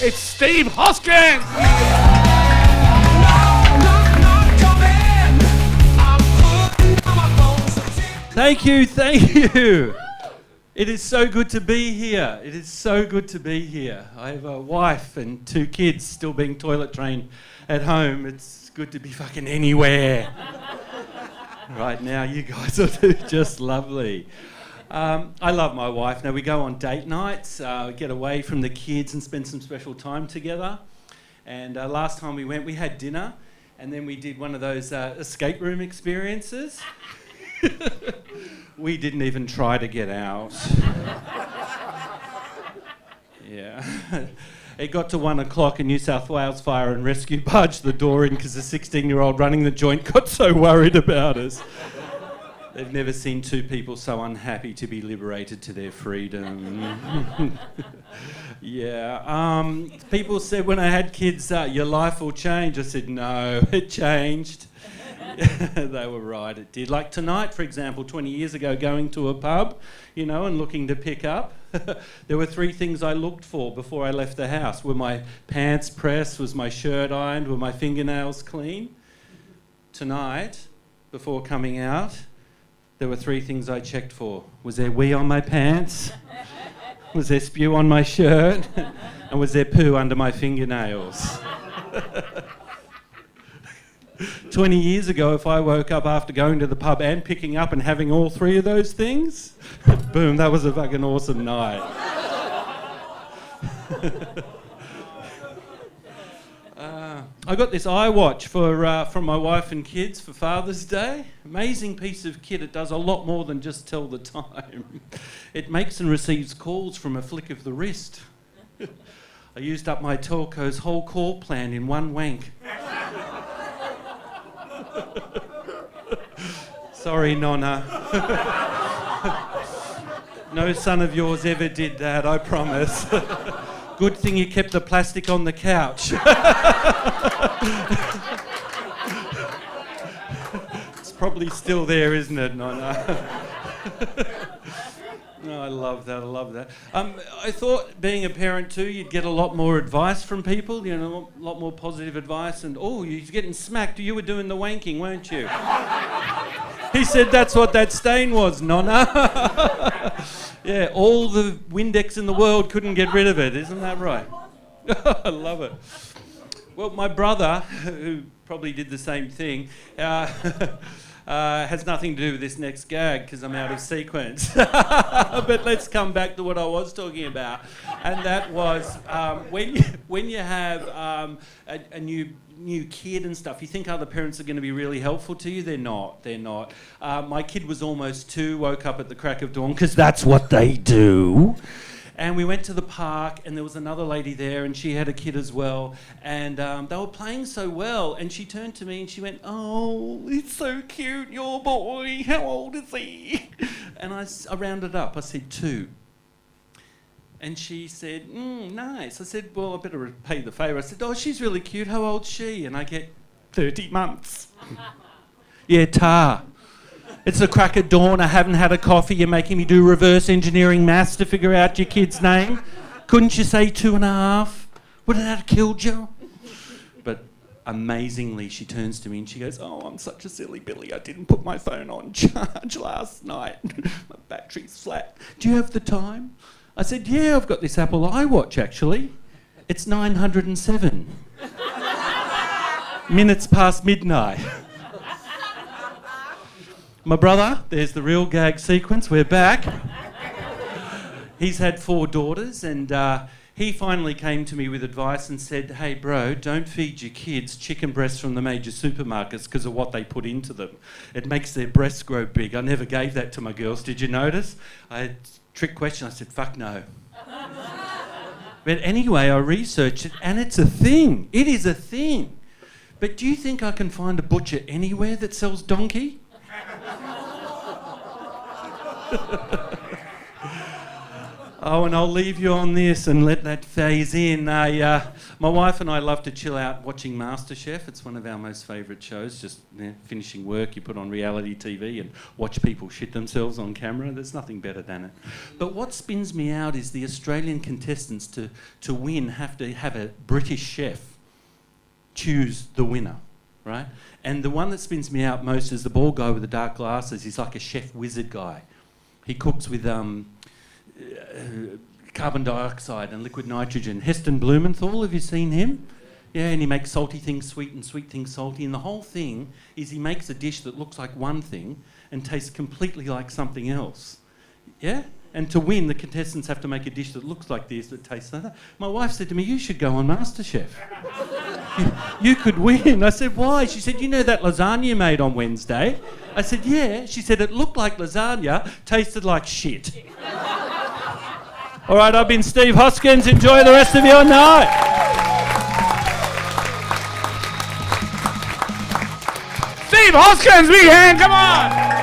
It's Steve Hoskins! Thank you. It is so good to be here. I have a wife and 2 kids still being toilet trained at home. It's good to be fucking anywhere. Right now, you guys are just lovely. I love my wife. Now, we go on date nights, get away from the kids and spend some special time together. And last time we went, we had dinner, and then we did one of those escape room experiences. We didn't even try to get out. Yeah. It got to 1 o'clock and New South Wales Fire and Rescue barged the door in because the 16-year-old running the joint got so worried about us. They've never seen 2 people so unhappy to be liberated to their freedom. Yeah. People said when I had kids, your life will change. I said, no, it changed. They were right, it did. Like tonight, for example, 20 years ago, going to a pub, and looking to pick up, there were 3 things I looked for before I left the house. Were my pants pressed? Was my shirt ironed? Were my fingernails clean? Tonight, before coming out, there were 3 things I checked for. Was there wee on my pants? Was there spew on my shirt? And was there poo under my fingernails? 20 years ago, if I woke up after going to the pub and picking up and having all 3 of those things, boom, that was a fucking awesome night. I got this iWatch from my wife and kids for Father's Day. Amazing piece of kit. It does a lot more than just tell the time. It makes and receives calls from a flick of the wrist. I used up my telco's whole call plan in 1 wank. Sorry, Nonna. No son of yours ever did that, I promise. Good thing you kept the plastic on the couch. It's probably still there, isn't it, Nonna? No, I love that. I thought being a parent too, you'd get a lot more advice from people, a lot more positive advice. And, oh, you're getting smacked. You were doing the wanking, weren't you? He said that's what that stain was, Nonna. Yeah, all the Windex in the world couldn't get rid of it. Isn't that right? I love it. Well, my brother, who probably did the same thing, has nothing to do with this next gag because I'm out of sequence. But let's come back to what I was talking about. And that was when you have a new kid and stuff, you think other parents are going to be really helpful to you. They're not. My kid was almost 2, woke up at the crack of dawn because that's what they do. And we went to the park and there was another lady there and she had a kid as well. And they were playing so well. And she turned to me and she went, "Oh, it's so cute, your boy. How old is he?" And I rounded up. I said 2. And she said, "Nice." I said, "Well, I better repay the favour." I said, "Oh, she's really cute. How old's she?" And I get 30 months. Yeah, tar. It's the crack of dawn, I haven't had a coffee, you're making me do reverse engineering maths to figure out your kid's name. Couldn't you say 2.5? Would that have killed you? But amazingly, she turns to me and she goes, "Oh, I'm such a silly Billy, I didn't put my phone on charge last night. My battery's flat. Do you have the time?" I said, "Yeah, I've got this Apple iWatch actually. It's 907 minutes past midnight." My brother, there's the real gag sequence, we're back. He's had 4 daughters and he finally came to me with advice and said, "Hey bro, don't feed your kids chicken breasts from the major supermarkets because of what they put into them. It makes their breasts grow big." I never gave that to my girls, did you notice? I had a trick question, I said, "Fuck no." But anyway, I researched it and it's a thing. It is a thing. But do you think I can find a butcher anywhere that sells donkey? Oh, and I'll leave you on this and let that phase in. My wife and I love to chill out watching MasterChef. It's one of our most favourite shows. Just finishing work, you put on reality TV and watch people shit themselves on camera. There's nothing better than it. But what spins me out is the Australian contestants to win have to have a British chef choose the winner, right? And the one that spins me out most is the bald guy with the dark glasses. He's like a chef wizard guy. He cooks with carbon dioxide and liquid nitrogen. Heston Blumenthal, have you seen him? Yeah, and he makes salty things sweet and sweet things salty. And the whole thing is he makes a dish that looks like one thing and tastes completely like something else. Yeah? And to win, the contestants have to make a dish that looks like this, that tastes like that. My wife said to me, you should go on MasterChef. you could win. I said, why? She said, you know that lasagna you made on Wednesday? I said, yeah. She said, it looked like lasagna, tasted like shit. All right, I've been Steve Hoskins. Enjoy the rest of your night. Steve Hoskins, big hand, come on!